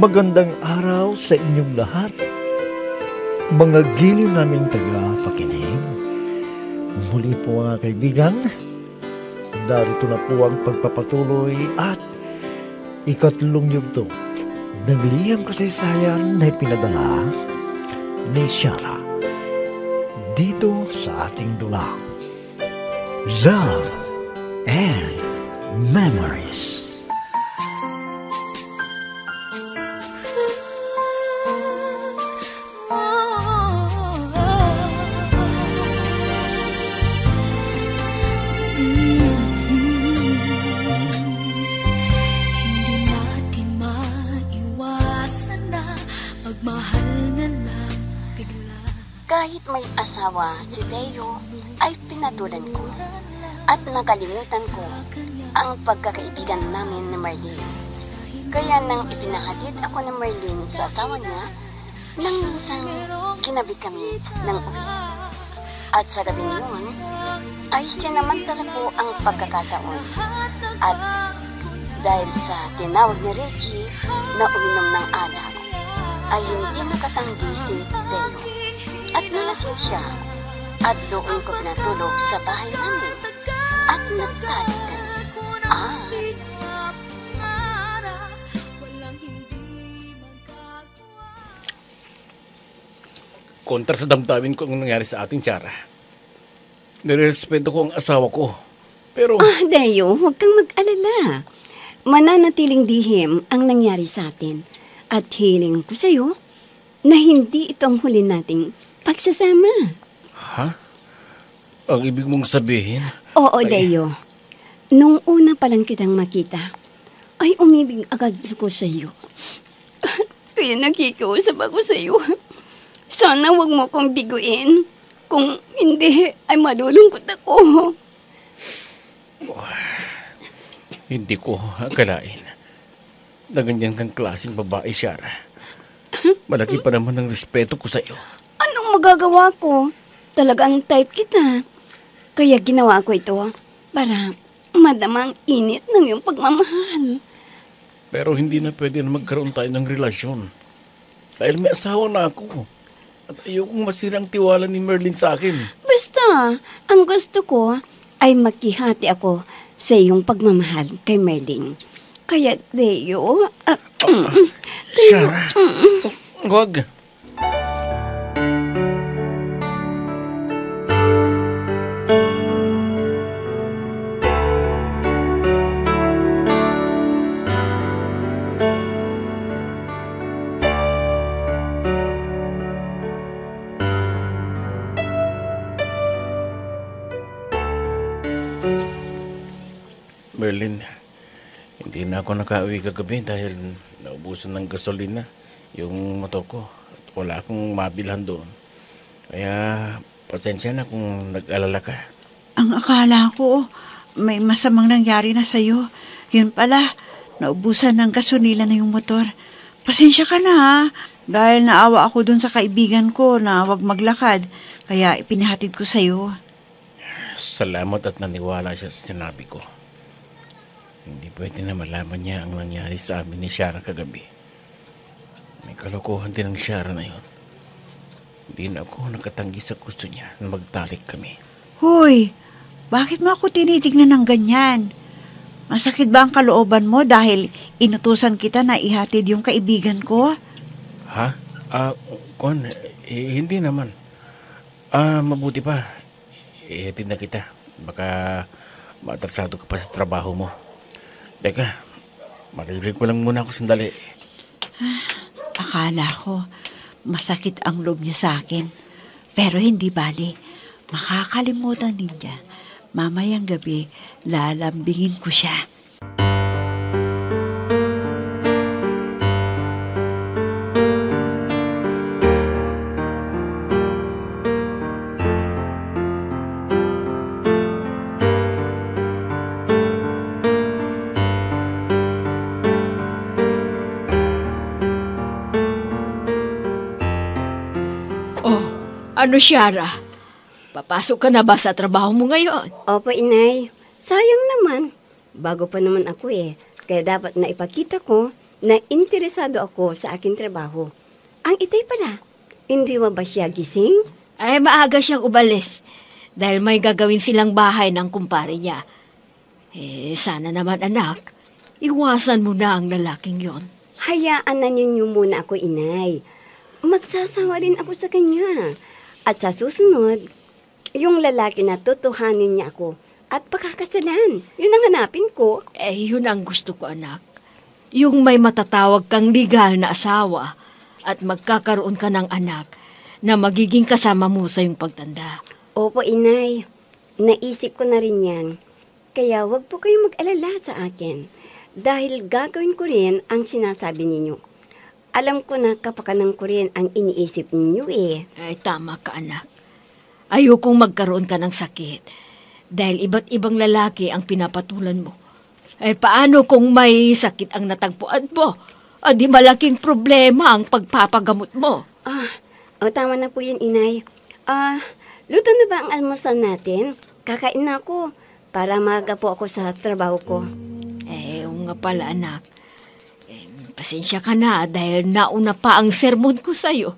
Magandang araw sa inyong lahat, mga giliw naming taga-pakinig. Muli po mga kaibigan, darito na po ang pagpapatuloy at ikatlong yugto ng liham kasaysayan na ipinadala ni Shara dito sa ating dulang Love and Memories. Kahit may asawa, si Teo ay pinatulan ko at nakalimutan ko ang pagkakaibigan namin ni Marlene. Kaya nang ipinahatid ako ni Marlene sa asawa niya, nang minsan kinabi kami ng uwi. At sa gabi yun, ay sinamantala ko ang pagkakataon. At dahil sa tinawag ni Reggie na uminom ng alak, ay hindi nakatanggi si Teo. At nalasing siya, at doon ko pinatulog sa bahay namin, at nagtalik kami. Kontra sa damdamin ko ang nangyari sa ating Tiara. Nirespeto ko ang asawa ko, pero... Deo, huwag kang mag-alala. Mananatiling dihim ang nangyari sa atin, at hiling ko sa'yo na hindi itong huli nating pagsasama. Ha? Ang ibig mong sabihin? Oo, Deo. Nung una pa lang kitang makita, ay umibig agad ko sa iyo. Kaya nakikiusap ako sa iyo. Sana wag mo kong biguin. Kung hindi, ay malulungkot ako. Hindi ko akalain na ganyan kang klaseng babae, Shara. Malaki pa naman ang respeto ko sa iyo. Anong magagawa ko? Talagang type kita. Kaya ginawa ko ito para madamang init ng iyong pagmamahal. Pero hindi na pwede na magkaroon tayo ng relasyon. Dahil may asawa na ako. At ayokong masira ang tiwala ni Merlin sa akin. Basta, ang gusto ko ay makihati ako sa iyong pagmamahal kay Merlin. Kaya, Deo... Shara, huwag. Merlin, hindi na ako nakauwi kagabi dahil naubusan ng gasolina yung motor ko at wala akong mabilhan doon. Kaya pasensya na kung nag-alala ka. Ang akala ko, may masamang nangyari na sa'yo. Yun pala, naubusan ng gasolina na yung motor. Pasensya ka na ha, dahil naawa ako dun sa kaibigan ko na wag maglakad. Kaya ipinahatid ko sa'yo. Salamat at naniwala siya sa sinabi ko. Hindi pwede na malaman niya ang nangyari sa amin ni Shara kagabi. May kalokohan din ang Shara na yun. Hindi na ako nakatanggi sa gusto niya na magtalik kami. Hoy, bakit mo ako tinitignan ng ganyan? Masakit ba ang kalooban mo dahil inutusan kita na ihatid yung kaibigan ko? Ha? Hindi naman. Mabuti pa. Ihatid na kita. Baka maatrasado ka pa sa trabaho mo. Teka, maririnig ko lang muna ako sandali. Akala ko, masakit ang loob niya sa akin. Pero hindi bali. Makakalimutan din niya. Mamayang gabi, lalambingin ko siya. Ano, Shara? Papasok ka na ba sa trabaho mo ngayon? Opo, Inay. Sayang naman. Bago pa naman ako eh. Kaya dapat na ipakita ko na interesado ako sa aking trabaho. Ang itay pala, hindi mo ba siya gising? Ay, maaga siyang umalis. Dahil may gagawin silang bahay ng kumpare niya. Sana naman anak, iwasan mo na ang lalaking yon. Hayaan na ninyo muna ako, inay. Magsasawa rin ako sa kanya. At sa susunod, yung lalaki na tutuhanin niya ako at pakakasalan. Yun ang hanapin ko. Yun ang gusto ko, anak. Yung may matatawag kang legal na asawa at magkakaroon ka ng anak na magiging kasama mo sa iyong pagtanda. Opo, inay. Naisip ko na rin yan. Kaya wag po kayong mag-alala sa akin. Dahil gagawin ko rin ang sinasabi ninyo. Alam ko na kapakanan ko rin ang iniisip ninyo eh. Ay, tama ka, anak. Ayokong magkaroon ka ng sakit. Dahil iba't ibang lalaki ang pinapatulan mo. Paano kung may sakit ang natagpuan mo? Di malaking problema ang pagpapagamot mo. Tama na po yan, inay. Luto na ba ang almusal natin? Kakain na ako para maaga po ako sa trabaho ko. Oo nga pala, anak. Pasensya ka na dahil nauna pa ang sermon ko sa'yo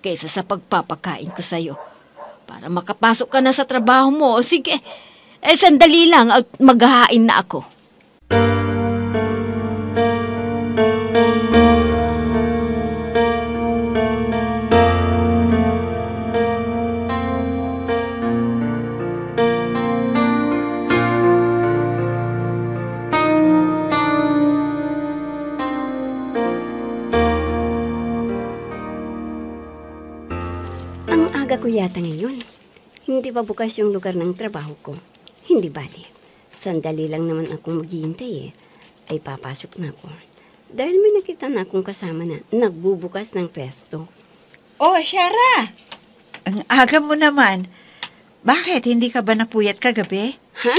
kaysa sa pagpapakain ko sa'yo. Para makapasok ka na sa trabaho mo, sige. Sandali lang at maghahain na ako. Ang aga ko yata ngayon. Hindi pa bukas yung lugar ng trabaho ko. Hindi bali. Sandali lang naman akong maghihintay eh. Ay papasok na ako. Dahil may nakita na akong kasama na nagbubukas ng pesto. Oh, Shara! Ang aga mo naman. Bakit? Hindi ka ba napuyat kagabi? Ha?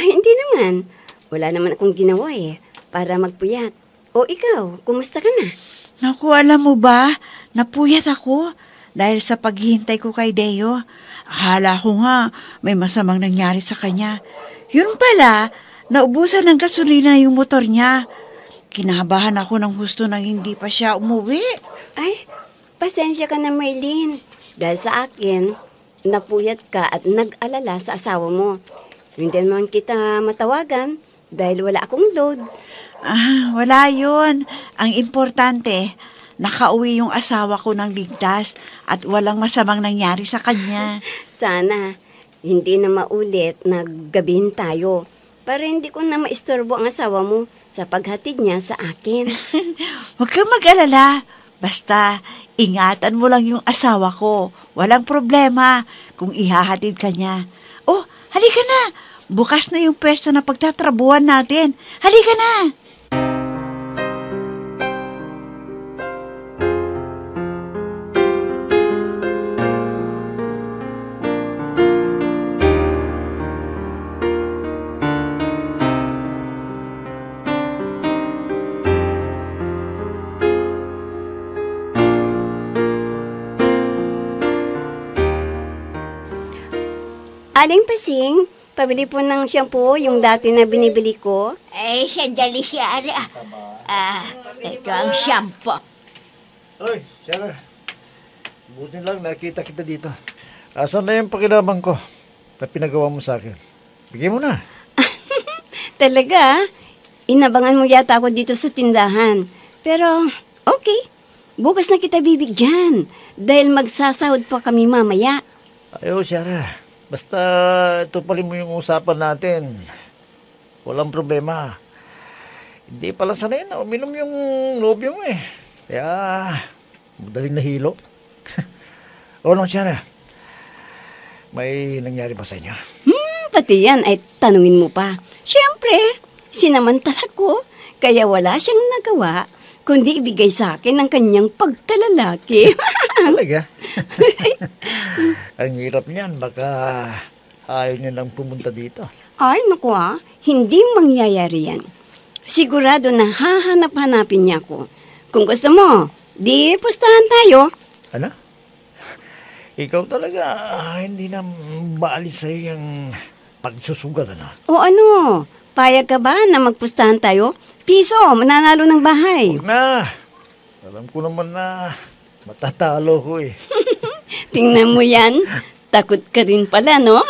Hindi naman. Wala naman akong ginawa eh. Para magpuyat. O ikaw, kumusta ka na? Naku, alam mo ba? Napuyat ako dahil sa paghihintay ko kay Deo. Akala ko nga may masamang nangyari sa kanya. Yun pala, naubusan ng gasolina yung motor niya. Kinabahan ako ng husto nang hindi pa siya umuwi. Ay, pasensya ka na, Marlene. Dahil sa akin, napuyat ka at nag-alala sa asawa mo. Hindi naman kita matawagan dahil wala akong load. Wala yun. Ang importante, nakauwi yung asawa ko ng ligtas at walang masamang nangyari sa kanya. Sana, hindi na maulit na gabihin tayo para hindi ko na maistorbo ang asawa mo sa paghatid niya sa akin. Huwag kang mag-alala. Basta, ingatan mo lang yung asawa ko. Walang problema kung ihahatid ka niya. Oh, halika na. Bukas na yung pwesto na pagtatrabuhan natin. Halika na. Aling Pasing, pabili po ng shampoo, yung dati na binibili ko. Sandali siya. Ito ang shampoo. Ay, Sarah. Buti lang nakita kita dito. Asan na yung pakinabang ko na pinagawa mo sa akin? Bigyan mo na. Talaga, inabangan mo yata ako dito sa tindahan. Pero, okay. Bukas na kita bibigyan dahil magsasahod pa kami mamaya. Ayo, Sarah. Basta tupalin mo yung usapan natin. Walang problema. Hindi pala sanay na uminom yung nobyo mo eh. Kaya, madaling nahilo. O lang, Sarah. May nangyari ba sa inyo? Pati yan ay tanungin mo pa. Siyempre, sinamantala ko. Kaya wala siyang nagawa kundi ibigay sa akin ang kanyang pagkalalaki. Talaga? Ang hirap niyan. Baka ayaw niya lang pumunta dito. Ay, naku hindi mangyayari yan. Sigurado na hahanap-hanapin niya ako. Kung gusto mo, di pustahan tayo. Ano? Ikaw talaga, hindi na maalis sa'yo yung pagsusugal, ano? O ano, Payag ka ba na magpustahan tayo? Piso, mananalo ng bahay. Huwag na. Alam ko naman na matatalo ko eh. Tingnan mo yan. Takot ka rin pala, no?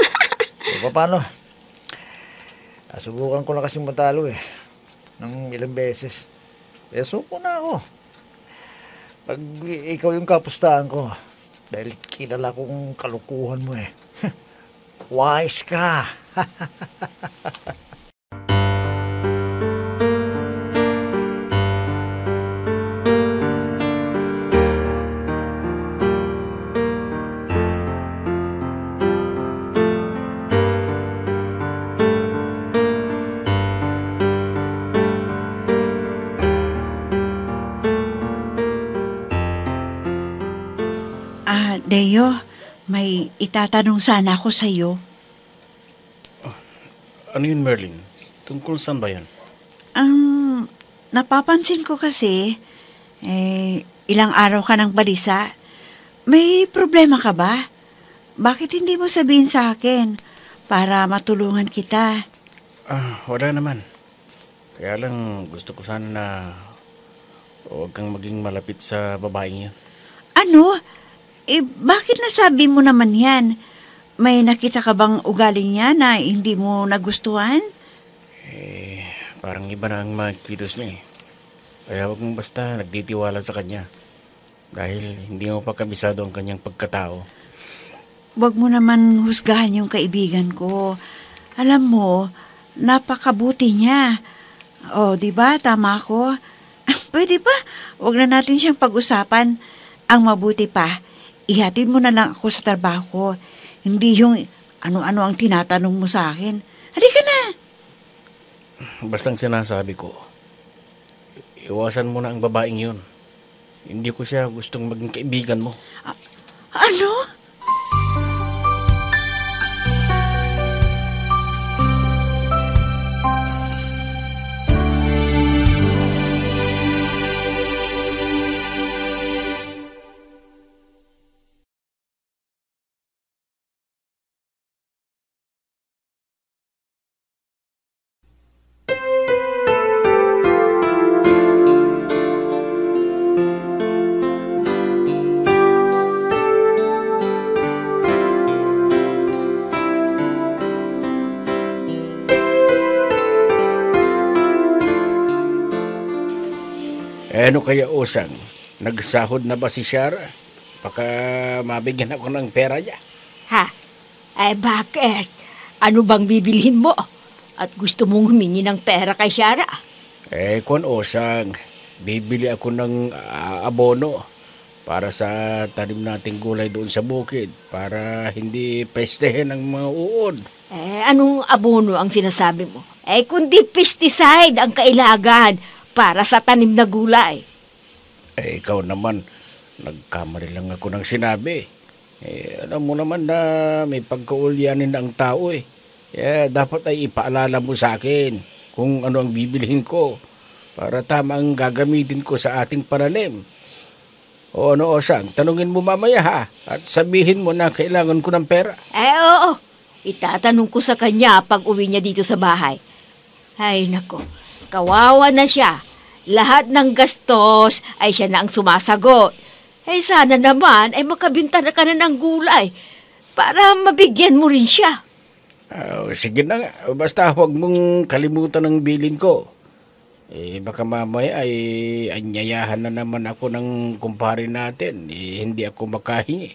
So, paano? Subukan ko na kasing matalo eh. Ng ilang beses. Suko na ako. Pag ikaw yung kapustahan ko, dahil kilala kong kalukuhan mo eh. Wise ka. Deo, may itatanong sana ako sa'yo. Ano yun, Merlin? Tungkol saan ba yan? Napapansin ko kasi, ilang araw ka ng balisa. May problema ka ba? Bakit hindi mo sabihin sa akin para matulungan kita? Wala naman. Kaya lang gusto ko sana na huwag kang maging malapit sa babaeng yun. Ano? Bakit nasabi mo naman yan? May nakita ka bang ugali niya na hindi mo nagustuhan? Parang iba na ang mga kilos niya eh. Kaya huwag mong basta nagtitiwala sa kanya. Dahil hindi mo pa kabisado ang kanyang pagkatao. Huwag mo naman husgahan yung kaibigan ko. Alam mo, napakabuti niya. Di ba? Tama ako. Pwede ba? Huwag na natin siyang pag-usapan. Ang mabuti pa, ihatid mo na lang ako sa trabaho ko. Hindi yung ano-ano ang tinatanong mo sa akin. Halika na! Bastang sinasabi ko, iwasan mo na ang babaeng yun. Hindi ko siya gustong maging kaibigan mo. Ano? Ano kaya, Osang? Nagsahod na ba si Shara? Baka mabigyan ako ng pera niya. Ha? Ay bakit? Ano bang bibilhin mo? At gusto mong humingi ng pera kay Shara? Kung Osang, bibili ako ng abono para sa tanim nating gulay doon sa bukid para hindi pestehin ang mga uod. Anong abono ang sinasabi mo? Kundi pesticide ang kailangan para sa tanim na gulay. Ikaw naman, nagkamali lang ako ng sinabi. Alam mo naman na may pagkaulyanin ang tao eh. Dapat ay ipaalala mo sa akin kung ano ang bibilihin ko para tama ang gagamitin ko sa ating pananim. O ano, Osang, tanungin mo mamaya ha at sabihin mo na kailangan ko ng pera. Oo. Itatanong ko sa kanya pag uwi niya dito sa bahay. Ay nako, kawawa na siya. Lahat ng gastos ay siya na ang sumasagot. Sana naman ay makabinta na ka na ng gulay para mabigyan mo rin siya. Sige na nga, basta huwag mong kalimutan ng bilin ko. Baka mamaya ay anyayahan na naman ako ng kumpare natin. Hindi ako makahingi.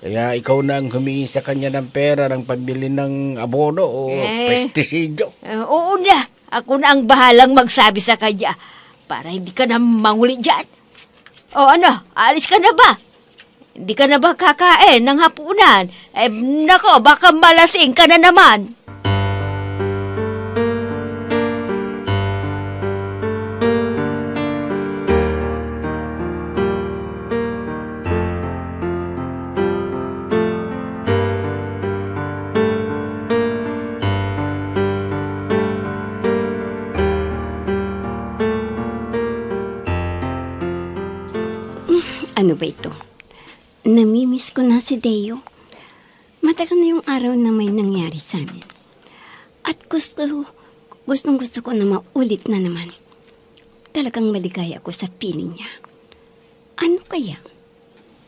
Kaya ikaw na ang humingi sa kanya ng pera ng pambili ng abono o pestisidyo. Oo na, ako na ang bahalang magsabi sa kanya para hindi ka na manguli dyan. O ano, alis ka na ba? Hindi ka na ba kakain ng hapunan? Nako, baka malasing ka na naman. Ano ba ito? Namimiss ko na si Deo. Matagal na yung araw na may nangyari sa amin. At gusto Gustong-gusto ko na maulit na naman. Talagang maligaya ako sa piling niya. Ano kaya?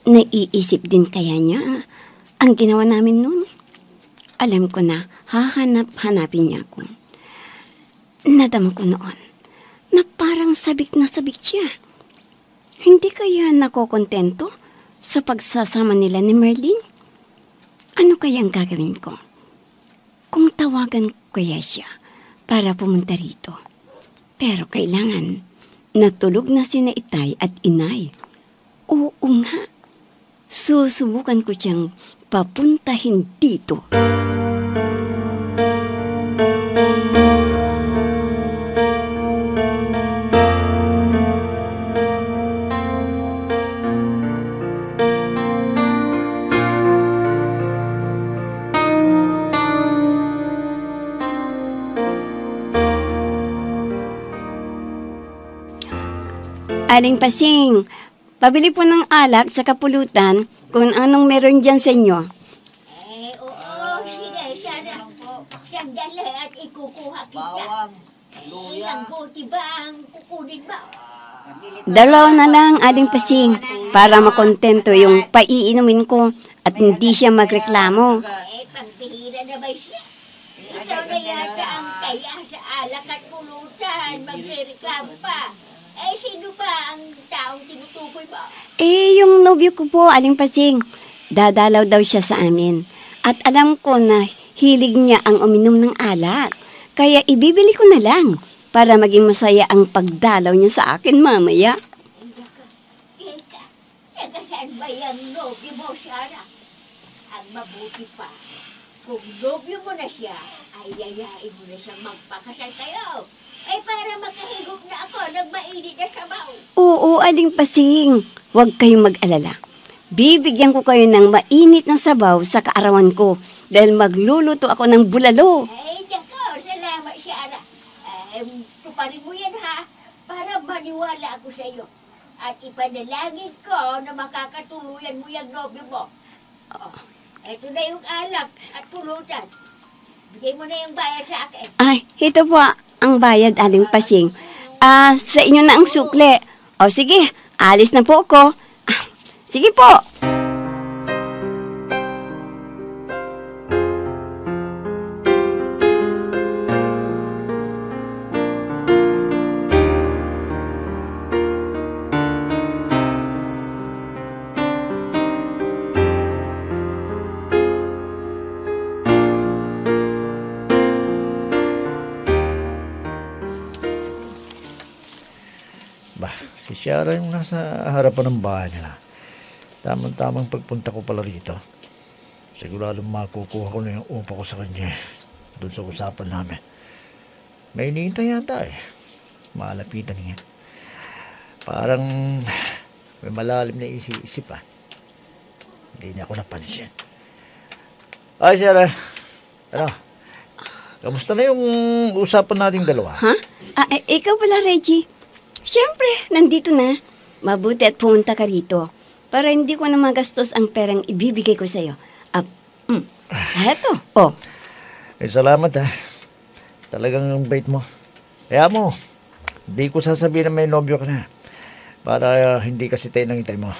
Naiisip din kaya niya ang ginawa namin noon? Alam ko na hahanap-hanapin niya ako. Nadama ko noon na parang sabik na sabik siya. Hindi kaya nakokontento sa pagsasama nila ni Merlin? Ano kaya ang gagawin ko? Kung tawagan ko kaya siya para pumunta rito. Pero kailangan natulog na sina Itay at Inay. Oo nga. Susubukan ko siyang papuntahin dito. Aling Pasing, pabili po ng alak sa kapulutan kung anong meron dyan sa inyo. Oo, sige, Sarah. Sandali at ikukuha kita. Ilang buti ba ang kukunin mo? Dalawa na lang, Aling Pasing, para makontento yung paiinumin ko at hindi siya magreklamo. Pagpihira na ba siya? Ikaw na yata ang kaya sa alak at pulutan. Magre-reklamo pa. Sino ba ang taong tinutukoy mo? Yung nobyo ko po, Aling Pasing, dadalaw daw siya sa amin. At alam ko na hilig niya ang uminom ng alak. Kaya ibibili ko na lang para maging masaya ang pagdalaw niya sa akin mamaya. Teka, saan ba yung nobyo mo, Sarah? Ang mabuti pa, kung nobyo mo na siya, ay yayain mo na siyang magpakasal kayo. Para makahigop na ako ng mainit na sabaw. Oo, Aling Pasing. Huwag kayong mag-alala. Bibigyan ko kayo ng mainit na sabaw sa kaarawan ko dahil magluluto ako ng bulalo. Nako, salamat, Sarah. Tuparin mo yan, ha? Para maniwala ako sa iyo. At ipanalangin ko na makakatuluyan mo yung nobyo mo. Ito na yung alak at pulutan. Bigay mo na yung bayad sa akin. Ay, ito po ang bayad, Aling Pasing. Sa inyo na ang sukle. O sige, alis na po ako. Sige po. Si Shara yung nasa harapan ng bahay nila. Tamang-tamang pagpunta ko pala rito. Siguradong makukuha ko na yung upa ko sa kanya doon sa usapan namin. May hinihintay yata eh. Malapitan niya. Parang may malalim na isip ah. Hindi niya ako napansin. Ay, Shara. Ano? Kamusta na yung usapan nating dalawa? Ha? Ikaw pala, Reggie. Siyempre, nandito na. Mabuti at pumunta ka rito para hindi ko na magastos ang perang ibibigay ko sa'yo. Eto, oh. Salamat ha. Talagang ang bait mo. Kaya mo, hindi ko sasabihin na may nobyo ka na. Para hindi kasi tayo nangitay mo.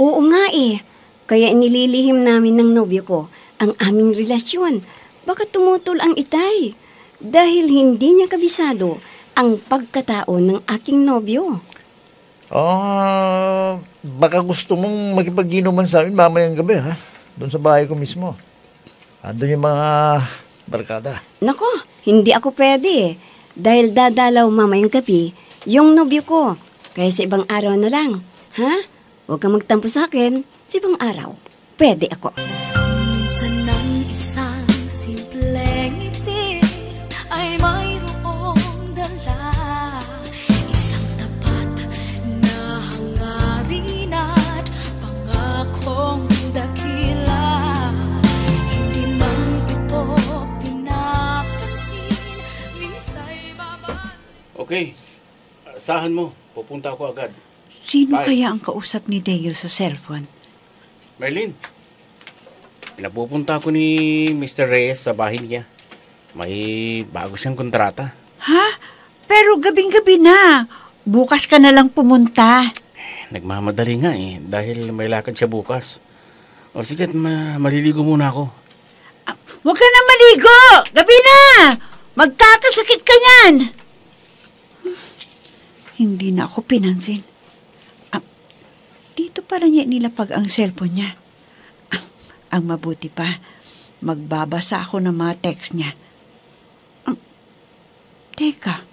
Oo nga eh. Kaya inililihim namin ng nobyo ko ang aming relasyon. Baka tumutol ang Itay. Dahil hindi niya kabisado ang pagkatao ng aking nobyo. Baka gusto mong makipag-inuman sa amin mamayang gabi, ha? Doon sa bahay ko mismo. Andun yung mga barkada. Nako, hindi ako pwede eh. Dahil dadalaw mamayang gabi yung nobyo ko. Kaya sa ibang araw na lang. Ha? Huwag kang magtampo sa akin. Sa ibang araw, pwede ako. Minsan ng isang simpleng ngiti ay mayroong dala. Isang tapat na hangarin at pangakong dakila. Hindi man ito pinapansin, minsa'y babalik. Okay. Asahan mo. Pupunta ako agad. Sino Bye. kaya ang kausap ni Dale sa cellphone? Merlin, pinapupunta ko ni Mr. Reyes sa bahay niya. May bago siyang kontrata. Ha? Pero gabing-gabi na. Bukas ka na lang pumunta. Nagmamadali nga dahil may lakad siya bukas. O sige, maliligo muna ako. Huwag ka na maligo! Gabi na! Magkakasakit ka niyan! Hindi na ako pinansin. Dito pala niya nilapag ang cellphone niya. Ang mabuti pa, magbabasa ako ng mga text niya. Teka,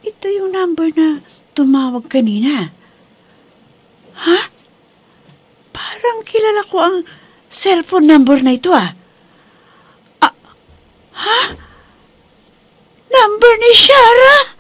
ito yung number na tumawag kanina. Ha? Parang kilala ko ang cellphone number na ito Ha? Number ni Shara?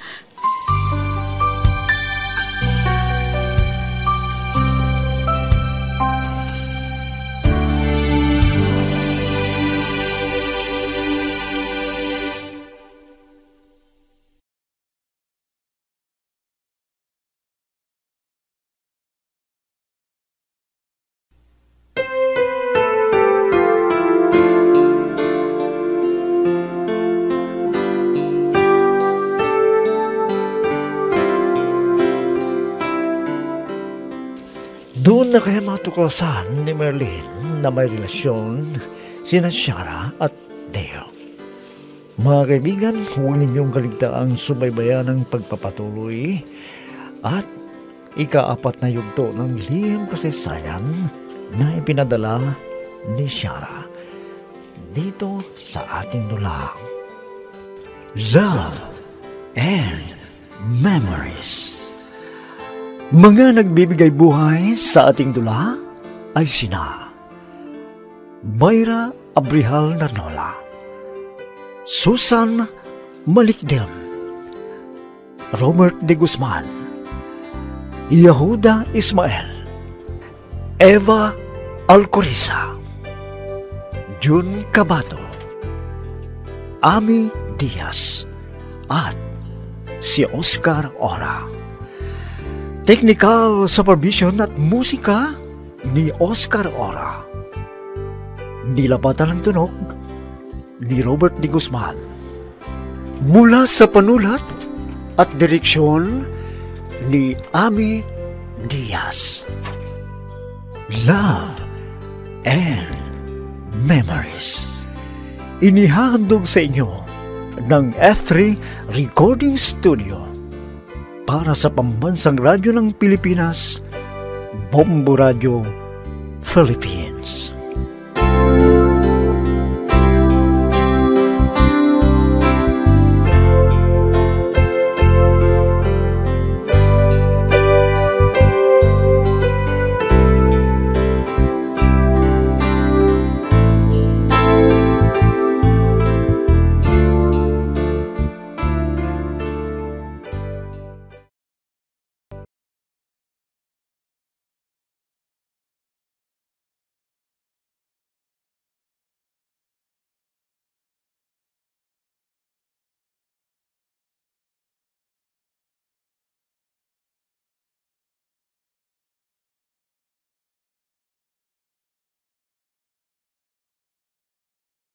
Doon na kaya matuklasan ni Merlin na may relasyon sina Shara at Deo. Mga kaibigan, huwag ninyong kaligtaang subaybayan ang pagpapatuloy at ika-4 na yugto ng lihim kasaysayan na ipinadala ni Shara dito sa ating dulang. Love and Memories. Mga nagbibigay buhay sa ating dula ay sina Mayra Abrihal Narnola, Susan Malikdem, Robert de Guzman, Yehuda Ismael, Eva Alcoriza, Jun Cabato, Ami Diaz, at si Oscar Ora. Technical supervision at musika ni Oscar Ora. Nilapatan ng tunog ni Robert de Guzman. Mula sa panulat at direksyon ni Ami Diaz. Love and Memories. Inihahandog sa inyo ng F3 Recording Studio para sa Pambansang Radyo ng Pilipinas, Bombo Radio, Philippines.